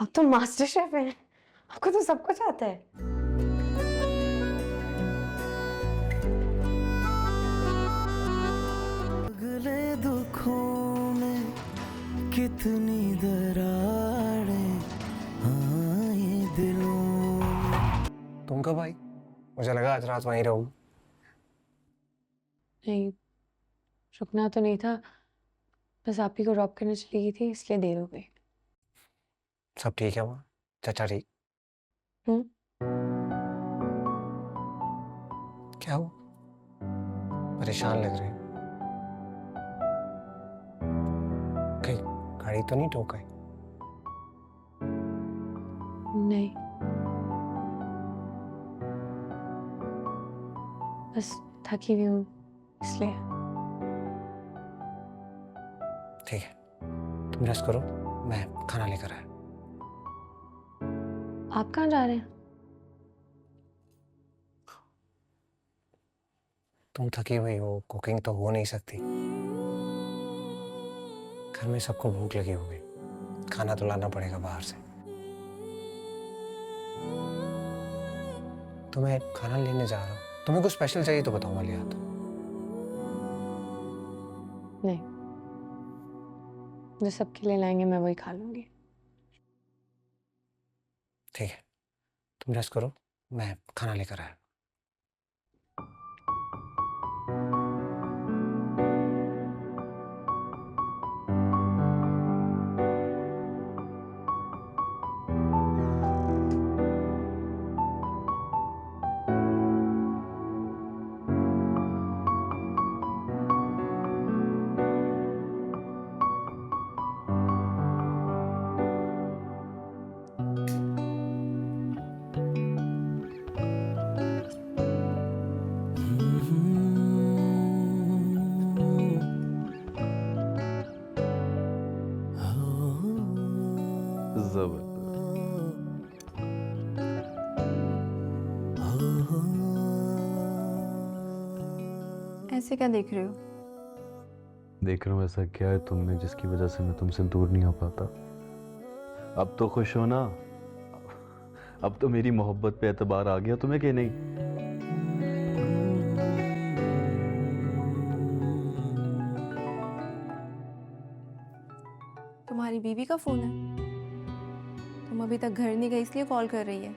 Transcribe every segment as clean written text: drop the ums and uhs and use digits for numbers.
आप तो master chef हैं, आपको तो सब कुछ आता है। अगले दुखों में कितनी दरारें आए दिलों में। तुम कब आई? मुझे लगा आज रात वहीं रहूं। नहीं, रुकना तो नहीं था, बस आप ही को ड्रॉप करने चली गई थी, इसलिए देर हो गई। सब ठीक है वहाँ? चाचा ठीक? हम्म। क्या हुआ? परेशान लग रहे हैं। कहीं गाड़ी तो नहीं ठोक गई? नहीं, बस थकी हुई हूँ इसलिए। ठीक है, तुम रेस्ट करो, मैं खाना लेकर आया। आप कहाँ जा रहे हैं? तुम थकी हुई हो, कुकिंग तो हो नहीं सकती। घर में सबको भूख लगी होगी, खाना तो लाना पड़ेगा बाहर से। तो मैं खाना लेने जा रहा हूँ, तुम्हें कुछ स्पेशल चाहिए तो बताओ, मैं ले आता हूँ। नहीं, जो सबके लिए लाएंगे मैं वही खा लूंगी। ठीक है, तुम रेस्ट करो, मैं खाना लेकर आया। ऐसे क्या देख रहे हो? देख रहा हूँ ऐसा क्या है तुम में जिसकी वजह से मैं तुमसे दूर नहीं हो पाता। अब तो खुश हो ना? अब तो मेरी मोहब्बत पे एतबार आ गया तुम्हें कि नहीं? तुम्हारी बीवी का फोन है? तुम अभी तक घर नहीं गई इसलिए कॉल कर रही है।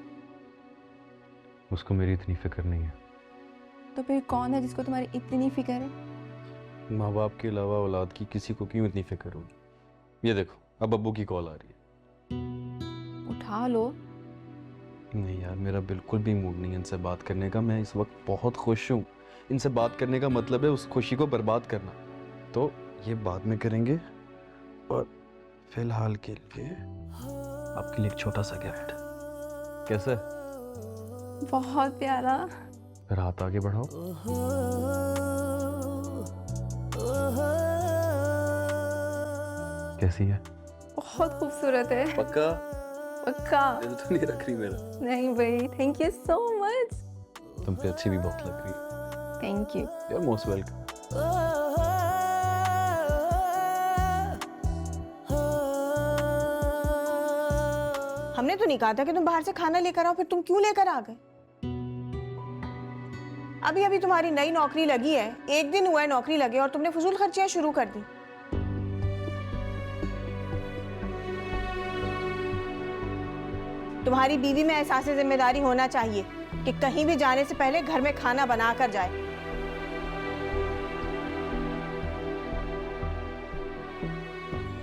उसको मेरी इतनी फिक्र नहीं है। तो फिर कौन है जिसको तुम्हारी इतनी फिक्र है? माँ बाप के अलावा औलाद की किसी को क्यों इतनी फिक्र होगी? ये देखो, अब अब्बू की कॉल आ रही है। उठा लो। नहीं यार, मेरा बिल्कुल भी मूड नहीं है इनसे बात करने का। मैं इस वक्त बहुत खुश हूँ। इनसे बात करने का मतलब है उस खुशी को बर्बाद करना। तो ये बाद में करेंगे, और फिलहाल के लिए आपके लिए एक छोटा सा गिफ्ट। कैसा है? बहुत प्यारा। फिर हाथ आगे बढ़ाओ। कैसी है? बहुत खूबसूरत है। पक्का? पक्का। दिल तो नहीं रख रही मेरा? नहीं भाई, थैंक यू सो मच। तुम पे अच्छी भी बहुत लग रही है। Thank you. You are most welcome. हमने तो नहीं कहा था कि तुम बाहर से खाना लेकर आओ, फिर तुम क्यों लेकर आ गए? अभी अभी तुम्हारी नई नौकरी लगी है, एक दिन हुआ है नौकरी लगे और तुमने फजूल खर्चियां शुरू कर दी। तुम्हारी बीवी में एहसास जिम्मेदारी होना चाहिए कि कहीं भी जाने से पहले घर में खाना बना कर जाए।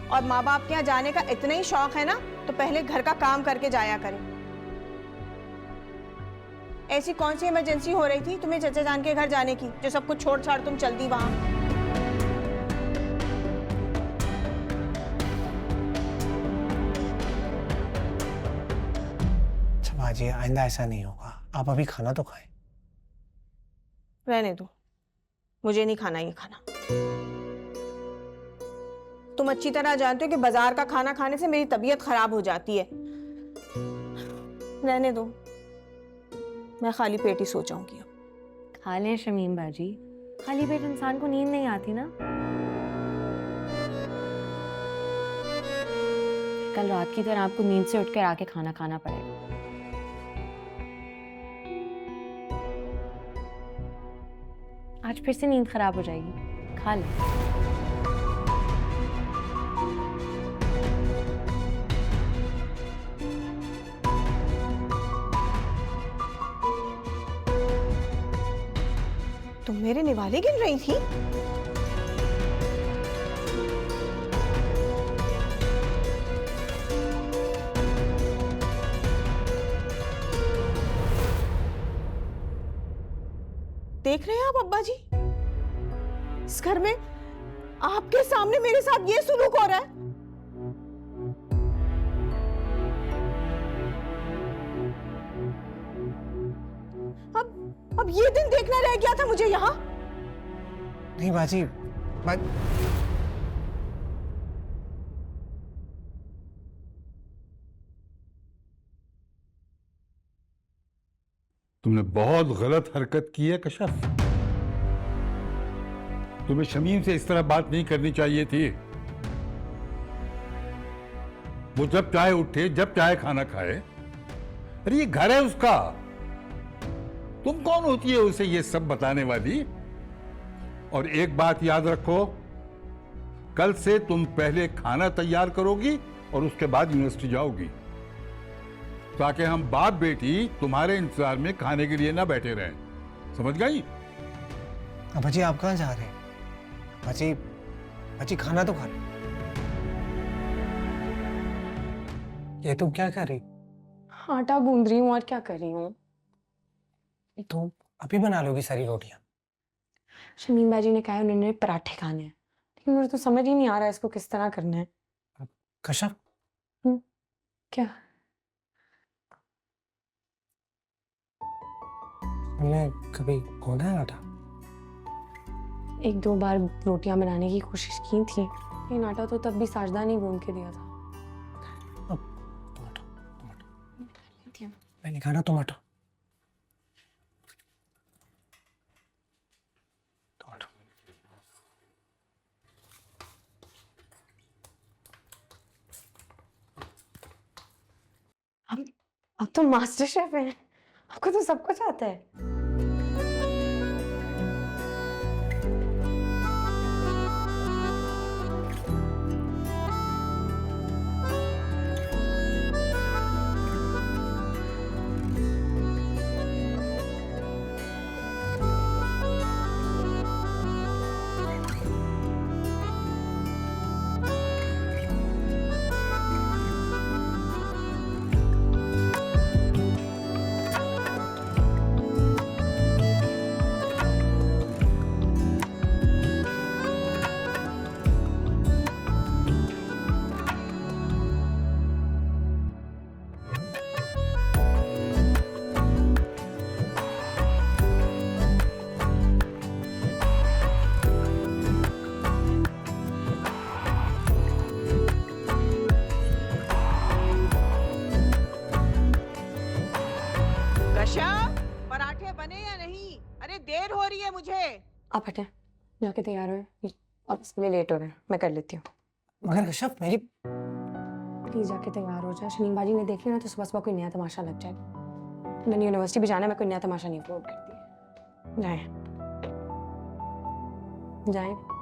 और माँ बाप के यहाँ जाने का इतना ही शौक है ना, तो पहले घर का काम करके जाया करें। ऐसी कौन सी इमरजेंसी हो रही थी तुम्हें चचा जान के घर जाने की, जो सब कुछ छोड़ छाड़ तुम चलती वहां? अच्छा बाजी, आइंदा ऐसा नहीं होगा। आप अभी खाना तो खाएं। रहने दो, मुझे नहीं खाना ये खाना। तुम अच्छी तरह जानते हो कि बाजार का खाना खाने से मेरी तबीयत खराब हो जाती है। रहने दो, मैं खाली पेट ही सो जाऊंगी अब। खा लें शमीम बाजी, खाली पेट इंसान को नींद नहीं आती ना। कल रात की तरह आपको नींद से उठकर आके खाना खाना पड़ेगा। आज फिर से नींद खराब हो जाएगी, खा ले। तुम मेरे निवाले गिन रही थी? देख रहे हैं आप अब्बा जी, इस घर में आपके सामने मेरे साथ ये सुलूक हो रहा है। अब ये दिन देखना रह गया था मुझे यहाँ। नहीं बाजी, तुमने बहुत गलत हरकत की है कशफ। तुम्हें शमीम से इस तरह बात नहीं करनी चाहिए थी। वो जब चाहे उठे, जब चाहे खाना खाए। अरे ये घर है उसका, तुम कौन होती है उसे ये सब बताने वाली? और एक बात याद रखो, कल से तुम पहले खाना तैयार करोगी और उसके बाद यूनिवर्सिटी जाओगी, ताकि हम बाप बेटी तुम्हारे इंतजार में खाने के लिए ना बैठे रहें। समझ गई? अब्बा जी आप कहाँ जा रहे हैं? बाजी, बाजी खाना तो खा लो। ये तुम क्या कर रही? आटा गूंद रही हूँ और क्या कर रही हूँ। तुम अभी बना लोगी सारी रोटियां? शमीम बाजी ने कहा है उन्होंने पराठे खाने हैं, लेकिन मुझे तो समझ ही नहीं आ रहा है इसको किस तरह करना है। कशफ, क्या? तुमने कभी गूंदा है आटा? एक दो बार रोटियां बनाने की कोशिश की थी, लेकिन आटा तो तब भी साजदा ने गूंद के दिया था। टमाटो, टमाटो मैंने कहा ना, टमाटो टमाटो। अब तो मास्टर शेफ हैं, आपको तो सब कुछ आता है। कशफ, पराठे बने या नहीं? अरे देर हो रही है मुझे। आप हटें, जाके तैयार हो और इसके लिए लेट हो रहे हैं, मैं कर लेती हूँ। मगर कशफ मेरी, प्लीज जाके तैयार हो जाए, शमीम बाजी ने देख लिया ना तो सुबह सुबह कोई नया तमाशा लग जाएगा। मैंने यूनिवर्सिटी भी जाना है, मैं कोई नया तमाशा नहीं अफोर्ड करती। जाएं जाएं।